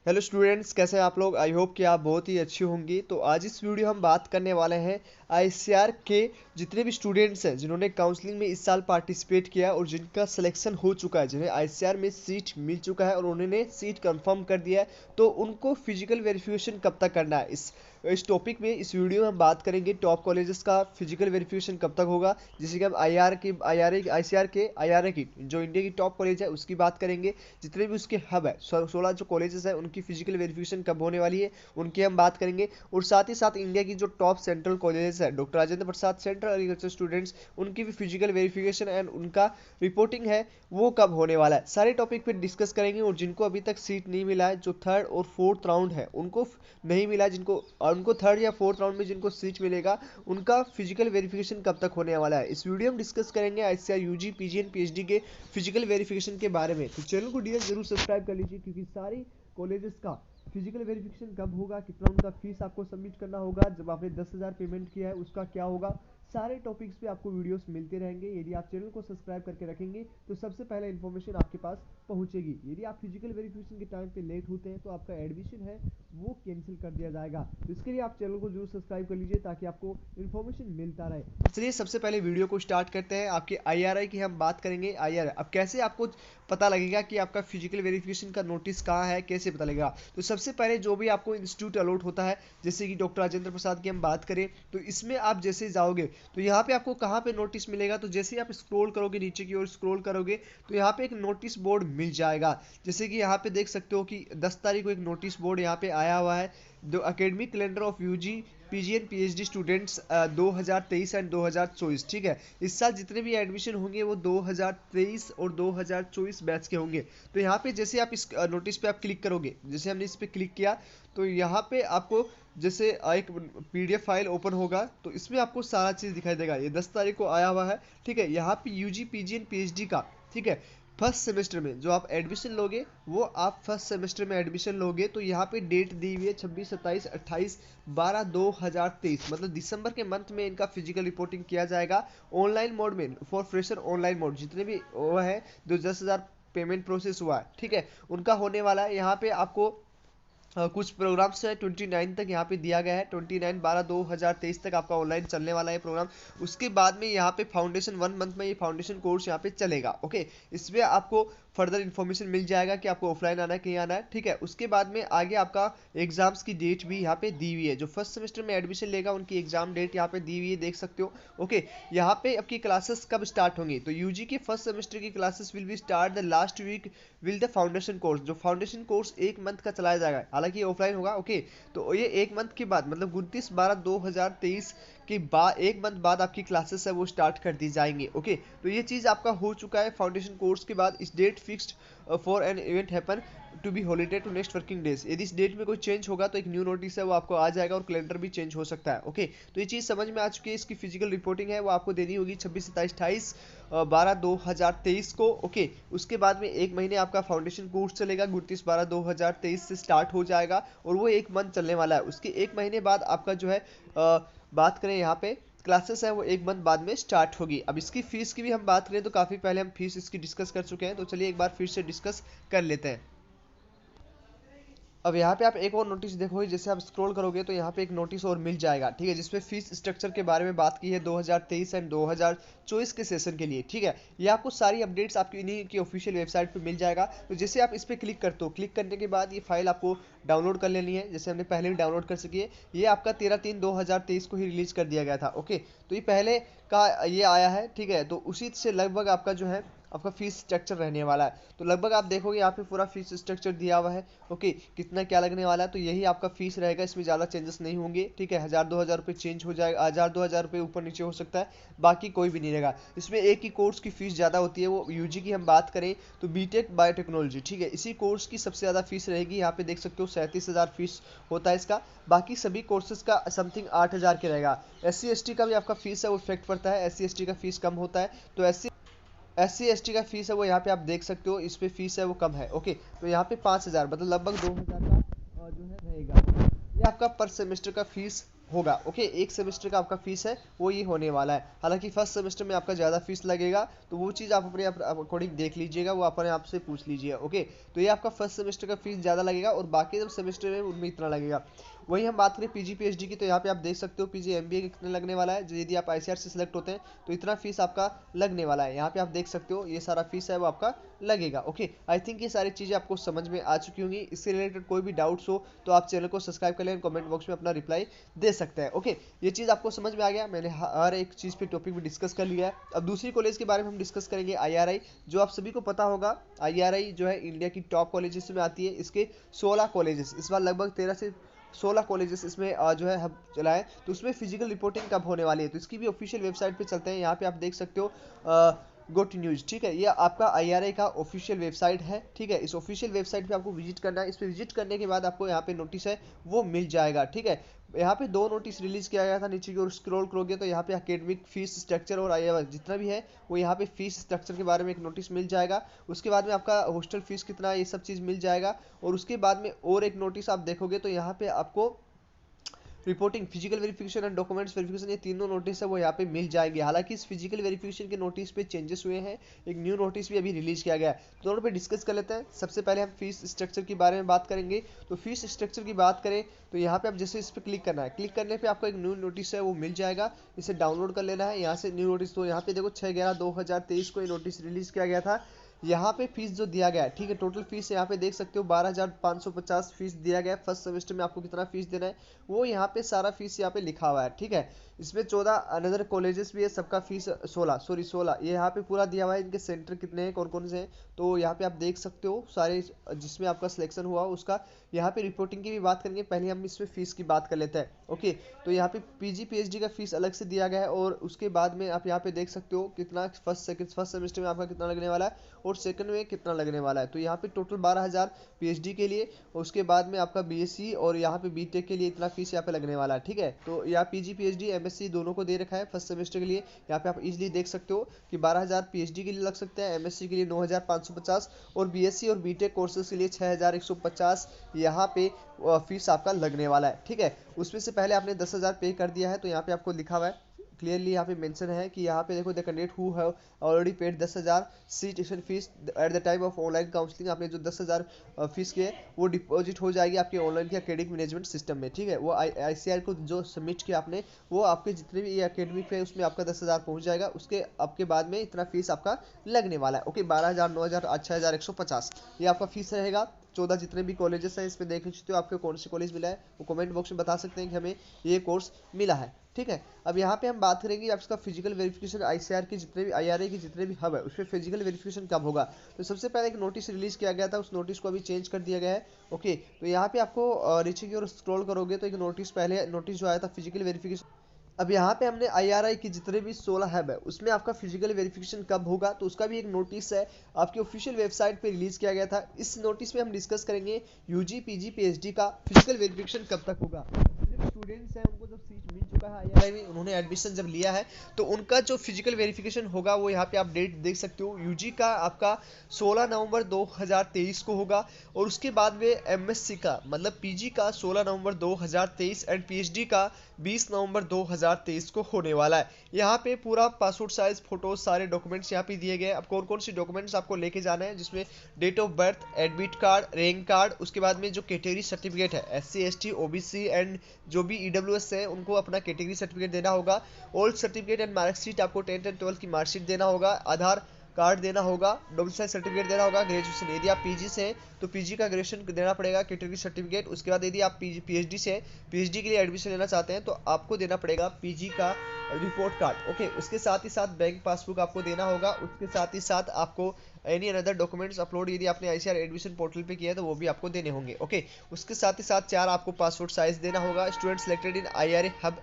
Hello students, कैसे हैं आप लोग। आई होप कि आप बहुत ही अच्छी होंगी। तो आज इस वीडियो हम बात करने वाले हैं आईसीआर के जितने भी स्टूडेंट्स हैं जिन्होंने काउंसलिंग में इस साल पार्टिसिपेट किया और जिनका सिलेक्शन हो चुका है, जिन्हें आईसीआर में सीट मिल चुका है और उन्होंने सीट कंफर्म कर दिया है, तो उनको फिजिकल वेरिफिकेशन कब तक करना है। इस टॉपिक में इस वीडियो में हम बात करेंगे टॉप कॉलेजेस का फिजिकल वेरिफिकेशन कब तक होगा, जैसे कि हम आईसीआर के आईआरए की जो इंडिया की टॉप कॉलेज है उसकी बात करेंगे। जितने भी उसके हब है 16 जो कॉलेजेस है उनकी फिजिकल वेरिफिकेशन कब होने वाली है उनकी हम बात करेंगे। और साथ ही साथ इंडिया की जो टॉप सेंट्रल कॉलेजेस है doctor Rajendra Prasad central agriculture students उनकी भी फिजिकल वेरिफिकेशन एंड उनका रिपोर्टिंग है वो कब होने वाला है, सारे टॉपिक पे डिस्कस करेंगे। और जिनको अभी तक सीट नहीं मिला है, जो थर्ड और फोर्थ राउंड है उनको नहीं मिला, उनको थर्ड या फोर्थ राउंड में जिनको सीट मिलेगा उनका फिजिकल वेरिफिकेशन कब तक होने वाला है, इस वीडियो में डिस्कस करेंगे ICR UG PG and PhD के फिजिकल वेरिफिकेशन के बारे में। तो चैनल को डियर जरूर सब्सक्राइब कर लीजिए, क्योंकि सारी कॉलेजेस का फिजिकल वेरिफिकेशन कब होगा, कितना उनका फीस आपको सबमिट करना होगा, जब आपने 10,000 पेमेंट किया है उसका क्या होगा, सारे टॉपिक्स पे आपको वीडियोस मिलते रहेंगे। यदि आप चैनल को सब्सक्राइब करके रखेंगे तो सबसे पहले इन्फॉर्मेशन आपके पास पहुंचेगी। यदि आप फिजिकल वेरिफिकेशन के टाइम पे लेट होते हैं तो आपका एडमिशन है वो कैंसिल कर दिया जाएगा। तो इसके लिए आप चैनल को जरूर सब्सक्राइब कर लीजिए ताकि आपको इन्फॉर्मेशन मिलता रहे। चलिए सबसे पहले वीडियो को स्टार्ट करते हैं। आपके आईआरआई की हम बात करेंगे। आईआरआई अब कैसे आपको पता लगेगा कि आपका फिजिकल वेरिफिकेशन का नोटिस कहाँ है, कैसे पता लगेगा। तो सबसे पहले जो भी आपको इंस्टीट्यूट अलॉट होता है, जैसे कि डॉक्टर राजेंद्र प्रसाद की हम बात करें, तो इसमें आप जैसे जाओगे तो यहाँ पे आपको कहाँ पे नोटिस मिलेगा। तो जैसे ही आप स्क्रॉल करोगे नीचे की ओर स्क्रॉल करोगे तो यहाँ पे एक नोटिस बोर्ड मिल जाएगा। जैसे कि यहाँ पे देख सकते हो कि 10 तारीख को एक नोटिस बोर्ड यहाँ पे आया हुआ है, the academic calendar of UG PG and PhD students 2023 and 2024। ठीक है, इस साल जितने भी एडमिशन होंगे वो 2023 और 2024 बैच के होंगे। तो यहाँ पे जैसे आप इस नोटिस पे आप क्लिक करोगे, जैसे हमने इस पे क्लिक किया तो यहाँ पे आपको जैसे एक पीडीएफ फाइल ओपन होगा तो इसमें आपको सारा चीज़ दिखाई देगा। ये 10 तारीख को आया हुआ है। ठीक है, यहाँ पे यूजी पीजी एंड पीएचडी का, ठीक है, फर्स्ट सेमेस्टर में जो आप एडमिशन लोगे वो आप फर्स्ट सेमेस्टर में एडमिशन लोगे तो यहाँ पे डेट दी हुई है 26 27 28 12 2023, मतलब दिसंबर के मंथ में इनका फिजिकल रिपोर्टिंग किया जाएगा ऑनलाइन मोड में। फॉर फ्रेशर ऑनलाइन मोड जितने भी वो है जो 10,000 पेमेंट प्रोसेस हुआ है, ठीक है, उनका होने वाला है। यहाँ पे आपको कुछ प्रोग्राम्स है 29 तक यहाँ पे दिया गया है, 29/12/2023 तक आपका ऑनलाइन चलने वाला है प्रोग्राम। उसके बाद में यहाँ पे फाउंडेशन 1 मंथ में ये फाउंडेशन कोर्स यहाँ पे चलेगा। ओके, इसमें आपको फर्दर इन्फॉर्मेशन मिल जाएगा कि आपको ऑफलाइन आना है कहीं आना है। ठीक है, उसके बाद में आगे आपका एग्जाम्स की डेट भी यहाँ पे दी हुई है। जो फर्स्ट सेमेस्टर में एडमिशन लेगा उनकी एग्जाम डेट यहाँ पे दी हुई है, देख सकते हो। ओके, यहाँ पे आपकी क्लासेस कब स्टार्ट होंगी, तो यूजी की फर्स्ट सेमेस्टर की classes will be start the last week will the foundation course. जो फाउंडेशन कोर्स 1 मंथ का चलाया जाएगा, हालांकि ऑफलाइन होगा। ओके, तो ये 1 मंथ के बाद मतलब 29/12/2023 के बाद 1 मंथ बाद आपकी क्लासेस है वो स्टार्ट कर दी जाएंगी। ओके, तो ये चीज़ आपका हो चुका है फाउंडेशन कोर्स के बाद। This date fixed for an event happen to be holiday to next working days. यदि इस डेट में कोई चेंज होगा तो एक न्यू नोटिस है वो आपको आ जाएगा और कैलेंडर भी चेंज हो सकता है। ओके, तो ये चीज़ समझ में आ चुकी है। इसकी फिजिकल रिपोर्टिंग है वो आपको देनी होगी 26 27 28 12/2023 को। ओके, उसके बाद में 1 महीने आपका फाउंडेशन कोर्स चलेगा, 29/12/2023 से स्टार्ट हो जाएगा और वो 1 मंथ चलने वाला है। उसके 1 महीने बाद आपका जो है बात करें यहाँ पे क्लासेस है वो 1 मंथ बाद में स्टार्ट होगी। अब इसकी फीस की भी हम बात करें तो काफ़ी पहले हम फीस इसकी डिस्कस कर चुके हैं, तो चलिए एक बार फिर से डिस्कस कर लेते हैं। अब यहाँ पे आप एक और नोटिस देखोगे, जैसे आप स्क्रॉल करोगे तो यहाँ पे एक नोटिस और मिल जाएगा। ठीक है, जिसमें फीस स्ट्रक्चर के बारे में बात की है 2023 एंड 2024 के सेशन के लिए। ठीक है, ये आपको सारी अपडेट्स आपकी इन्हीं की ऑफिशियल वेबसाइट पे मिल जाएगा। तो जैसे आप इस पर क्लिक करते हो, क्लिक करने के बाद ये फाइल आपको डाउनलोड कर लेनी है, जैसे हमने पहले भी डाउनलोड कर सकी है। ये आपका 13/3/2023 को ही रिलीज कर दिया गया था। ओके, तो ये पहले का ये आया है। ठीक है, तो उसी से लगभग आपका जो है आपका फीस स्ट्रक्चर रहने वाला है। तो लगभग आप देखोगे यहाँ पे पूरा फीस स्ट्रक्चर दिया हुआ है। ओके, कितना क्या लगने वाला है, तो यही आपका फीस रहेगा, इसमें ज़्यादा चेंजेस नहीं होंगे। ठीक है, 1,000-2,000 रुपये चेंज हो जाएगा, 1,000-2,000 रुपये ऊपर नीचे हो सकता है, बाकी कोई भी नहीं रहेगा। इसमें एक ही कोर्स की फीस ज़्यादा होती है, वो यूजी की हम बात करें तो बीटेक बायोटेक्नोलॉजी। ठीक है, इसी कोर्स की सबसे ज़्यादा फीस रहेगी। यहाँ पे देख सकते हो 37,000 फीस होता है इसका। बाकी सभी कोर्सेज का समथिंग 8,000 के रहेगा। SC ST का भी आपका फीस है वो इफेक्ट पड़ता है, SC ST का फीस कम होता है। तो SC ST का फीस है वो यहाँ पे आप देख सकते हो, इस पे फीस है वो कम है। ओके, तो यहाँ पे 5,000 मतलब लगभग 2,000 का जो है रहेगा। ये आपका पर सेमेस्टर का फीस होगा। ओके, एक सेमेस्टर का आपका फीस है वो ये होने वाला है। हालांकि फर्स्ट सेमेस्टर में आपका ज़्यादा फीस लगेगा, तो वो चीज़ आप अपने अकॉर्डिंग देख लीजिएगा, वो अपने आप से पूछ लीजिएगा। ओके, तो ये आपका फर्स्ट सेमेस्टर का फीस ज़्यादा लगेगा और बाकी जब सेमेस्टर में उनमें इतना लगेगा। वही हम बात करें पीजी पीएचडी की, तो यहाँ पे आप देख सकते हो पीजी एमबीए के कितने लगने वाला है। जो यदि आप आईसीआर से सिलेक्ट होते हैं तो इतना फीस आपका लगने वाला है। यहाँ पे आप देख सकते हो ये सारा फीस है वो आपका लगेगा। ओके, आई थिंक ये सारी चीज़ें आपको समझ में आ चुकी होंगी। इससे रिलेटेड कोई भी डाउट्स हो तो आप चैनल को सब्सक्राइब कर लें, कमेंट बॉक्स में अपना रिप्लाई दे सकते हैं। ओके, ये चीज़ आपको समझ में आ गया। मैंने हर एक चीज़ पे टॉपिक भी डिस्कस कर लिया है। अब दूसरी कॉलेज के बारे में हम डिस्कस करेंगे, आईआरआई, जो आप सभी को पता होगा। आईआरआई जो है इंडिया की टॉप कॉलेजेस में आती है। इसके 16 कॉलेजेस, इस बार लगभग 13 से 16 कॉलेजेस इसमें जो है हम चलाएं। तो उसमें फिजिकल रिपोर्टिंग कब होने वाली है, तो इसकी भी ऑफिशियल वेबसाइट पे चलते हैं। यहाँ पे आप देख सकते हो गोट न्यूज, ठीक है, ये आपका आईआरआई का ऑफिशियल वेबसाइट है। ठीक है, इस ऑफिशियल वेबसाइट पे आपको विजिट करना है। इस पे विजिट करने के बाद आपको यहाँ पे नोटिस है वो मिल जाएगा। ठीक है, यहाँ पे 2 नोटिस रिलीज किया गया था। नीचे की ओर स्क्रॉल करोगे तो यहाँ पे एकेडमिक फीस स्ट्रक्चर और आईआरआई जितना भी है वो यहाँ पे फीस स्ट्रक्चर के बारे में एक नोटिस मिल जाएगा। उसके बाद में आपका हॉस्टल फीस कितना है ये सब चीज़ मिल जाएगा। और उसके बाद में और एक नोटिस आप देखोगे तो यहाँ पे आपको reporting, physical verification and documents verification, ये तीनों नोटिस है वो यहाँ पे मिल जाएंगे। हालांकि इस फिजिकल वेरिफिकेशन के नोटिस पे चेंजेस हुए हैं, एक न्यू नोटिस भी अभी रिलीज किया गया है। दोनों पे डिस्कस कर लेते हैं। सबसे पहले हम फीस स्ट्रक्चर के बारे में बात करेंगे। तो फीस स्ट्रक्चर की बात करें तो यहाँ पे आप जैसे इस पर क्लिक करना है, क्लिक करने पर आपको एक न्यू नोटिस है वो मिल जाएगा। इसे डाउनलोड कर लेना है यहाँ से न्यू नोटिस। तो यहाँ पे देखो 6/11/2023 को ये नोटिस रिलीज किया गया था। यहाँ पे फीस जो दिया गया है, ठीक है, टोटल फीस यहाँ पे देख सकते हो 12,550 फीस दिया गया है। फर्स्ट सेमेस्टर में आपको कितना फीस देना है वो यहाँ पे सारा फीस यहाँ पे लिखा हुआ है। ठीक है, इसमें 14 अनदर कॉलेजेस भी है, सबका फीस 16 ये यहाँ पे पूरा दिया हुआ है। इनके सेंटर कितने हैं, कौन कौन से हैं, तो यहाँ पे आप देख सकते हो सारे जिसमें आपका सिलेक्शन हुआ उसका। यहाँ पे रिपोर्टिंग की भी बात करेंगे, पहले हम इसमें फीस की बात कर लेते हैं। ओके, तो यहाँ पे पीजी पीएचडी का फीस अलग से दिया गया है। और उसके बाद में आप यहाँ पे देख सकते हो कितना फर्स्ट सेमेस्टर में आपका कितना लगने वाला है और सेकंड में कितना लगने वाला है। तो यहाँ पे टोटल 12,000 पीएचडी के लिए, और उसके बाद में आपका बीएससी और यहाँ पे बीटेक के लिए इतना फीस यहाँ पे लगने वाला है। ठीक है, तो यहाँ पीजी पीएचडी एमएससी दोनों को दे रखा है फर्स्ट सेमेस्टर के लिए। यहाँ पे आप इजीली देख सकते हो कि 12,000 पीएचडी के लिए लग सकते हैं, एमएससी के लिए 9,550 और बीएससी और बीटेक कोर्सेज के लिए 6,150 यहाँ पे फीस आपका लगने वाला है। ठीक है, उसमें से पहले आपने 10,000 पे कर दिया है, तो यहाँ पे आपको लिखा हुआ है क्लियरली, यहाँ पे मेंशन है कि यहाँ पे देखो the candidate who have already paid 10,000 seat tuition fees at the time of online counselling, आपने जो 10,000 फीस किए वो डिपॉजिट हो जाएगी आपके ऑनलाइन के एकेडमिक मैनेजमेंट सिस्टम में। ठीक है, वो आईसीआर को जो सबमिट किया आपने वो आपके जितने भी एकेडमिक है उसमें आपका 10,000 पहुँच जाएगा। उसके आपके बाद में इतना फीस आपका लगने वाला है। ओके, 12,000, 9,000, 6,150 ये आपका फीस रहेगा। 14 जितने भी कॉलेजेस हैं इसमें देख सकते हो आपको कौन से कॉलेज मिला है, वो कमेंट बॉक्स में बता सकते हैं कि हमें ये कोर्स मिला है। ठीक है, अब यहाँ पे हम बात करेंगे आप इसका फिजिकल वेरिफिकेशन आईसीआर के जितने भी आईआरआई के जितने भी हब है उस पर फिजिकल वेरिफिकेशन कब होगा। तो सबसे पहले एक नोटिस रिलीज किया गया था, उस नोटिस को अभी चेंज कर दिया गया है। ओके, तो यहाँ पे आपको नीचे की ओर स्क्रॉल करोगे तो एक नोटिस, पहले नोटिस जो आया था फिजिकल वेरिफिकेशन, अब यहाँ पे हमने आईआरआई की जितने भी 16 हब है उसमें आपका फिजिकल वेरिफिकेशन कब होगा, तो उसका भी एक नोटिस है आपकी ऑफिशियल वेबसाइट पे रिलीज किया गया था। इस नोटिस में हम डिस्कस करेंगे यूजी पीजी पीएचडी का फिजिकल वेरिफिकेशन कब तक होगा। स्टूडेंट्स हैं उनको जब सीट मिल चुका है आईआरआई में, उन्होंने एडमिशन जब लिया है तो उनका जो फिजिकल वेरिफिकेशन होगा वो यहाँ पे आप डेट देख सकते हो। यूजी का आपका 16 नवंबर 2023 को होगा और उसके बाद में एमएससी का मतलब पीजी का 16 नवंबर 2023 एंड पीएचडी का 20 नवंबर 2023 को होने वाला है। यहाँ पे पूरा पासपोर्ट साइज फोटो सारे डॉक्यूमेंट्स यहाँ पे दिए गए हैं। अब कौन कौन सी डॉक्यूमेंट्स आपको लेके जाना है, जिसमें date of birth, admit card, rank card, उसके बाद में जो कैटेगरी सर्टिफिकेट है एससी एसटी ओबीसी एंड जो भी ईडब्ल्यूएस है उनको अपना कैटेगरी सर्टिफिकेट देना होगा। ओल्ड सर्टिफिकेट एंड मार्कशीट, आपको 10th एंड 12th की मार्कशीट देना होगा, आधार कार्ड देना होगा, डोमिसाइल सर्टिफिकेट देना होगा, ग्रेजुएशन यदि आप पीजी से हैं तो पीजी का ग्रेजुएशन देना पड़ेगा, कैटेगरी सर्टिफिकेट। उसके बाद यदि आप पीएचडी से पीएचडी के लिए एडमिशन लेना चाहते हैं तो आपको देना पड़ेगा पीजी का रिपोर्ट कार्ड। ओके, उसके साथ ही साथ बैंक पासबुक आपको देना होगा। उसके साथ ही साथ आपको एनी अनदर डॉक्यूमेंट्स अपलोड यदि आपने आईसीआर एडमिशन पोर्टल पे किया है तो वो भी आपको देने होंगे। ओके, उसके साथ ही साथ 4 आपको पासपोर्ट साइज देना होगा। Student selected in IRA hub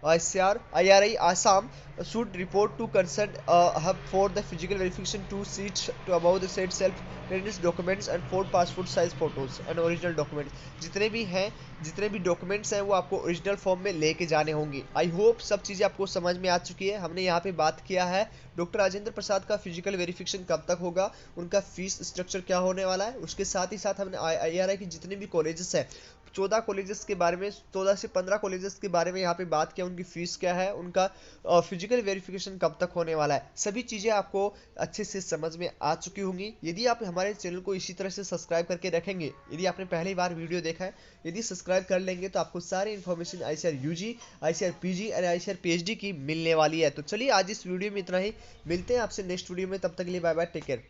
IRI Assam should report to concerned hub for the physical verification 2 sheets to above the said self-referenced documents and 4 passport size photos and original documents। जितने भी documents हैं वो आपको original form में लेके जाने होंगे। I hope सब चीज़ें आपको समझ में आ चुकी है। हमने यहाँ पे बात किया है डॉक्टर राजेंद्र प्रसाद का फिजिकल वेरिफिकेशन कब तक होगा, उनका फीस स्ट्रक्चर क्या होने वाला है। उसके साथ ही साथ हमने IRI की जितने भी कॉलेजेस हैं 14 कॉलेजेस के बारे में, 14 से 15 कॉलेजेस के बारे में यहाँ पे बात किया, उनकी फीस क्या है, उनका फिजिकल वेरिफिकेशन कब तक होने वाला है, सभी चीज़ें आपको अच्छे से समझ में आ चुकी होंगी। यदि आप हमारे चैनल को इसी तरह से सब्सक्राइब करके रखेंगे, यदि आपने पहली बार वीडियो देखा है, यदि सब्सक्राइब कर लेंगे तो आपको सारी information ICAR UG, ICAR PG और ICAR PhD की मिलने वाली है। तो चलिए आज इस वीडियो में इतना ही, मिलते हैं आपसे नेक्स्ट वीडियो में, तब तक के लिए बाय बाय, टेक केयर।